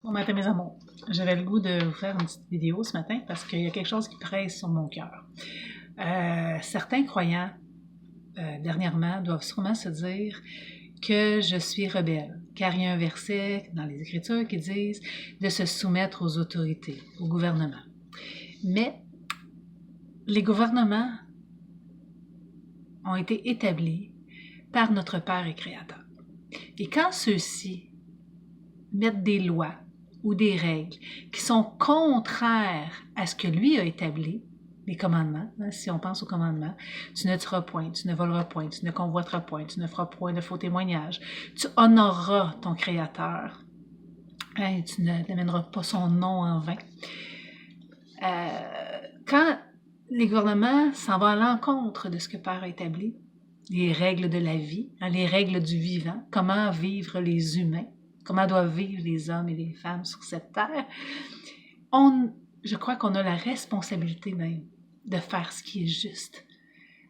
Bon matin, mes amours. J'avais le goût de vous faire une petite vidéo ce matin parce qu'il y a quelque chose qui presse sur mon cœur. Certains croyants, dernièrement, doivent sûrement se dire que je suis rebelle, car il y a un verset dans les Écritures qui disent de se soumettre aux autorités, au gouvernement. Mais les gouvernements ont été établis par notre Père et Créateur. Et quand ceux-ci mettre des lois ou des règles qui sont contraires à ce que lui a établi, les commandements, hein, si on pense aux commandements, tu ne tueras point, tu ne voleras point, tu ne convoiteras point, tu ne feras point de faux témoignages, tu honoreras ton Créateur, hein, tu n'amèneras pas son nom en vain. Quand les gouvernements s'en vont à l'encontre de ce que Père a établi, les règles de la vie, hein, les règles du vivant, comment vivre les humains, comment doivent vivre les hommes et les femmes sur cette terre, je crois qu'on a la responsabilité même de faire ce qui est juste,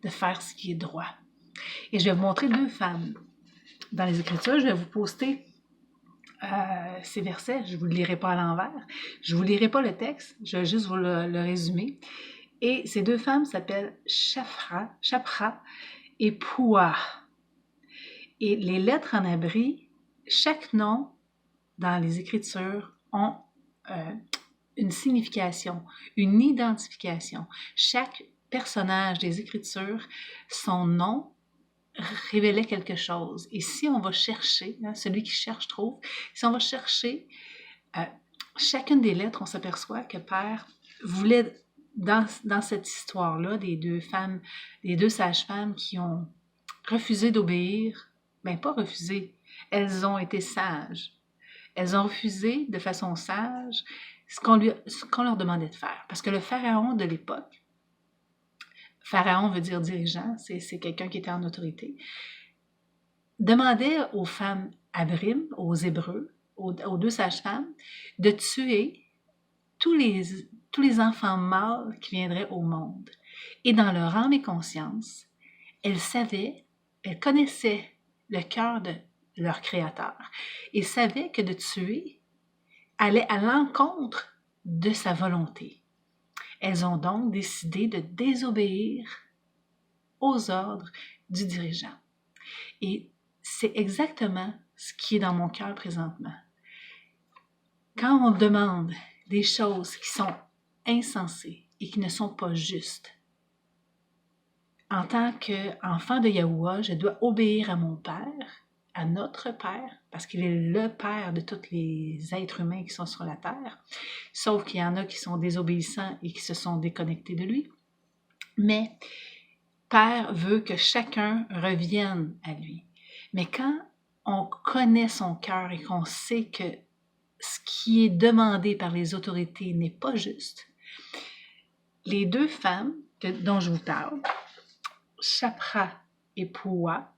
de faire ce qui est droit. Et je vais vous montrer deux femmes dans les Écritures. Je vais vous poster ces versets. Je ne vous le lirai pas à l'envers. Je ne vous lirai pas le texte. Je vais juste vous le résumer. Et ces deux femmes s'appellent Shapra et Poua. Et les lettres en abri, chaque nom dans les Écritures ont une signification, une identification. Chaque personnage des Écritures, son nom révélait quelque chose. Et si on va chercher, hein, celui qui cherche trouve, si on va chercher chacune des lettres, on s'aperçoit que Père voulait, dans cette histoire-là, des deux femmes, des deux sages-femmes qui ont refusé d'obéir, pas refusé, elles ont été sages. Elles ont refusé de façon sage ce qu'on leur demandait de faire. Parce que le pharaon de l'époque, pharaon veut dire dirigeant, c'est quelqu'un qui était en autorité, demandait aux femmes abrim, aux Hébreux, aux deux sages-femmes, de tuer tous les enfants mâles qui viendraient au monde. Et dans leur âme et conscience, elles connaissaient le cœur de leur Créateur et savaient que de tuer allait à l'encontre de sa volonté. Elles ont donc décidé de désobéir aux ordres du dirigeant. Et c'est exactement ce qui est dans mon cœur présentement. Quand on demande des choses qui sont insensées et qui ne sont pas justes, en tant qu'enfant de Yahuwah, je dois obéir à mon Père, à notre Père, parce qu'il est le Père de tous les êtres humains qui sont sur la terre, sauf qu'il y en a qui sont désobéissants et qui se sont déconnectés de lui. Mais Père veut que chacun revienne à lui. Mais quand on connaît son cœur et qu'on sait que ce qui est demandé par les autorités n'est pas juste, les deux femmes dont je vous parle, Shapra et Poua,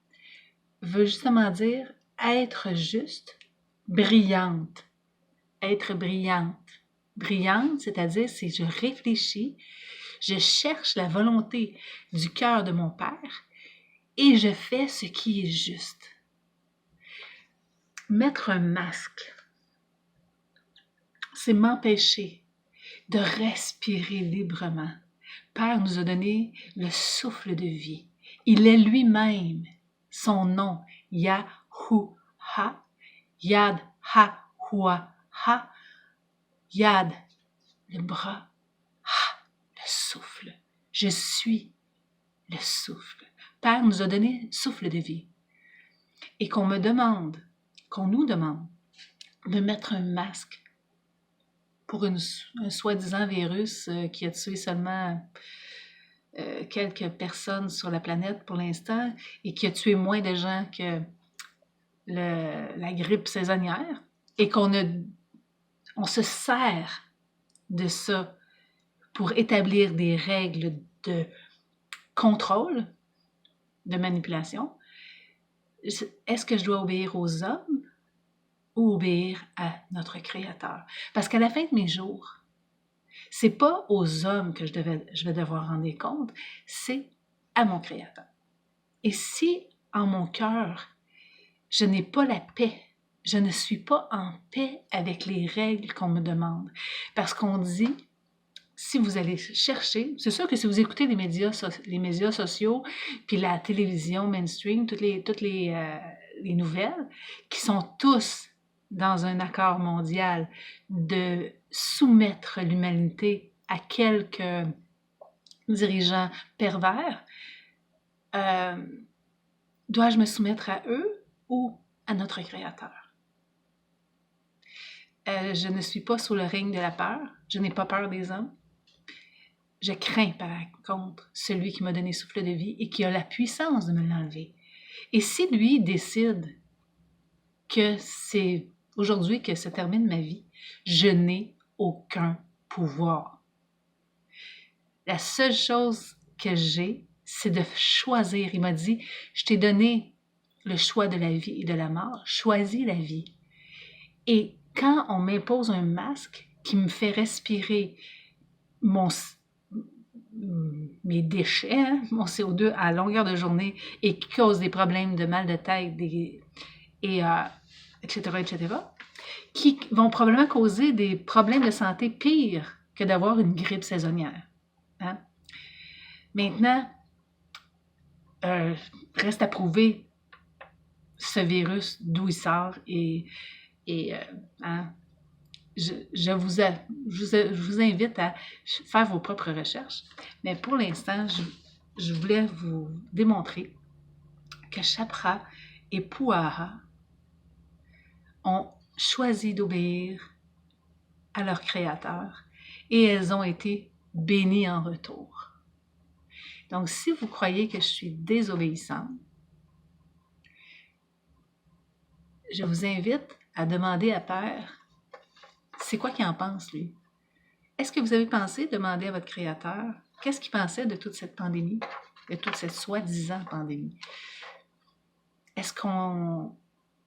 veut justement dire être juste, brillante. Être brillante. Brillante, c'est-à-dire si je réfléchis, je cherche la volonté du cœur de mon Père et je fais ce qui est juste. Mettre un masque, c'est m'empêcher de respirer librement. Père nous a donné le souffle de vie. Il est lui-même, son nom, Yahuwah, Yad Ha-Hua Ha, Yad, le bras, Ha, le souffle. Je suis le souffle. Père nous a donné souffle de vie. Et qu'on nous demande de mettre un masque pour un soi-disant virus qui a tué seulement quelques personnes sur la planète pour l'instant et qui a tué moins de gens que la grippe saisonnière et on se sert de ça pour établir des règles de contrôle, de manipulation. Est-ce que je dois obéir aux hommes ou obéir à notre Créateur? Parce qu'à la fin de mes jours, c'est pas aux hommes que je vais devoir rendre compte, c'est à mon Créateur. Et si en mon cœur, je n'ai pas la paix je ne suis pas en paix avec les règles qu'on me demande. Parce qu'on dit, si vous allez chercher, c'est sûr que si vous écoutez les médias sociaux, puis la télévision mainstream, toutes les nouvelles, qui sont tous dans un accord mondial de soumettre l'humanité à quelques dirigeants pervers, dois-je me soumettre à eux ou à notre Créateur? Je ne suis pas sous le règne de la peur. Je n'ai pas peur des hommes. Je crains par contre celui qui m'a donné souffle de vie et qui a la puissance de me l'enlever. Et si lui décide que c'est aujourd'hui que se termine ma vie, je n'ai aucun pouvoir. La seule chose que j'ai, c'est de choisir. Il m'a dit, je t'ai donné le choix de la vie et de la mort. Choisis la vie. Et quand on m'impose un masque qui me fait respirer mes déchets, mon CO2 à longueur de journée et qui cause des problèmes de mal de tête, etc., qui vont probablement causer des problèmes de santé pires que d'avoir une grippe saisonnière. Hein? Maintenant, reste à prouver ce virus, d'où il sort hein? Je vous invite à faire vos propres recherches. Mais pour l'instant, je voulais vous démontrer que Chapra et Puaha ont choisi d'obéir à leur Créateur et elles ont été bénies en retour. Donc, si vous croyez que je suis désobéissante, je vous invite à demander à Père, c'est quoi qu'il en pense, lui? Est-ce que vous avez pensé demander à votre Créateur qu'est-ce qu'il pensait de toute cette pandémie, de toute cette soi-disant pandémie? Est-ce qu'on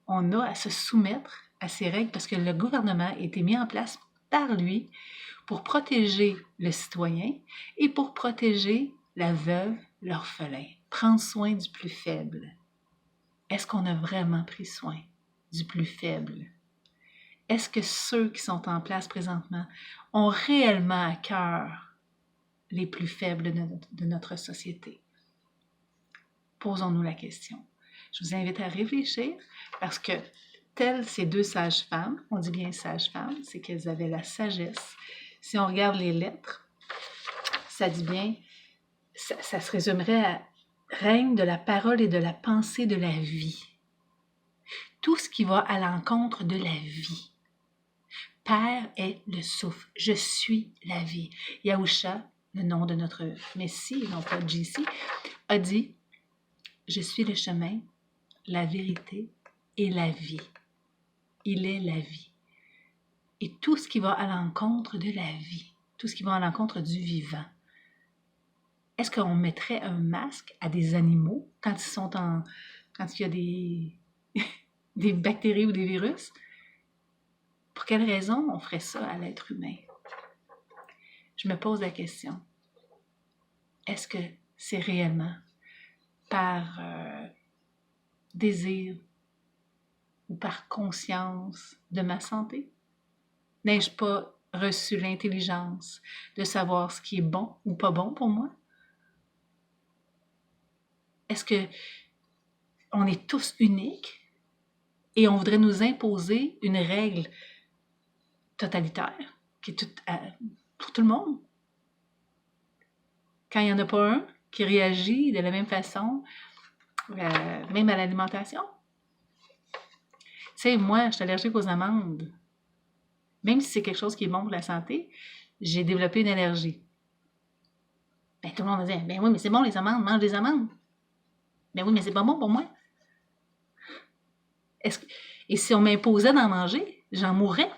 a à se soumettre à ces règles parce que le gouvernement a été mis en place par lui pour protéger le citoyen et pour protéger la veuve, l'orphelin, prendre soin du plus faible. Est-ce qu'on a vraiment pris soin du plus faible? Est-ce que ceux qui sont en place présentement ont réellement à cœur les plus faibles de notre société? Posons-nous la question. Je vous invite à réfléchir parce que, telles ces deux sages-femmes, on dit bien sages-femmes, c'est qu'elles avaient la sagesse. Si on regarde les lettres, ça dit bien, ça se résumerait à règne de la parole et de la pensée de la vie. Tout ce qui va à l'encontre de la vie. Père est le souffle, je suis la vie. Yahusha, le nom de notre Messie, non pas JC, a dit, je suis le chemin, la vérité et la vie. Il est la vie. Et tout ce qui va à l'encontre de la vie, tout ce qui va à l'encontre du vivant, est-ce qu'on mettrait un masque à des animaux quand il y a des bactéries ou des virus? Pour quelle raison on ferait ça à l'être humain? Je me pose la question. Est-ce que c'est réellement par désir ou par conscience de ma santé? N'ai-je pas reçu l'intelligence de savoir ce qui est bon ou pas bon pour moi? Est-ce que on est tous uniques et on voudrait nous imposer une règle totalitaire qui est pour tout le monde? Quand il n'y en a pas un qui réagit de la même façon, même à l'alimentation. Tu sais, moi, je suis allergique aux amandes. Même si c'est quelque chose qui est bon pour la santé, j'ai développé une allergie. Ben, tout le monde me dit, ben oui, mais c'est bon les amandes, mange des amandes. Ben oui, mais c'est pas bon pour moi. Et si on m'imposait d'en manger, j'en mourrais.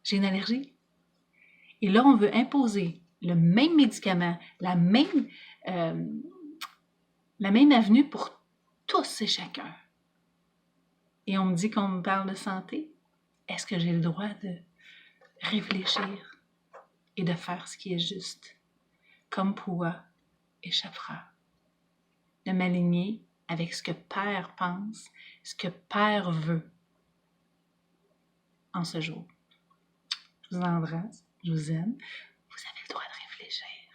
J'ai une allergie. Et là, on veut imposer le même médicament, la même avenue pour tous et chacun. Et on me dit qu'on me parle de santé. Est-ce que j'ai le droit de réfléchir et de faire ce qui est juste, comme Pua et Chapra, de m'aligner avec ce que Père pense, ce que Père veut en ce jour. Je vous embrasse, je vous aime. Vous avez le droit de réfléchir.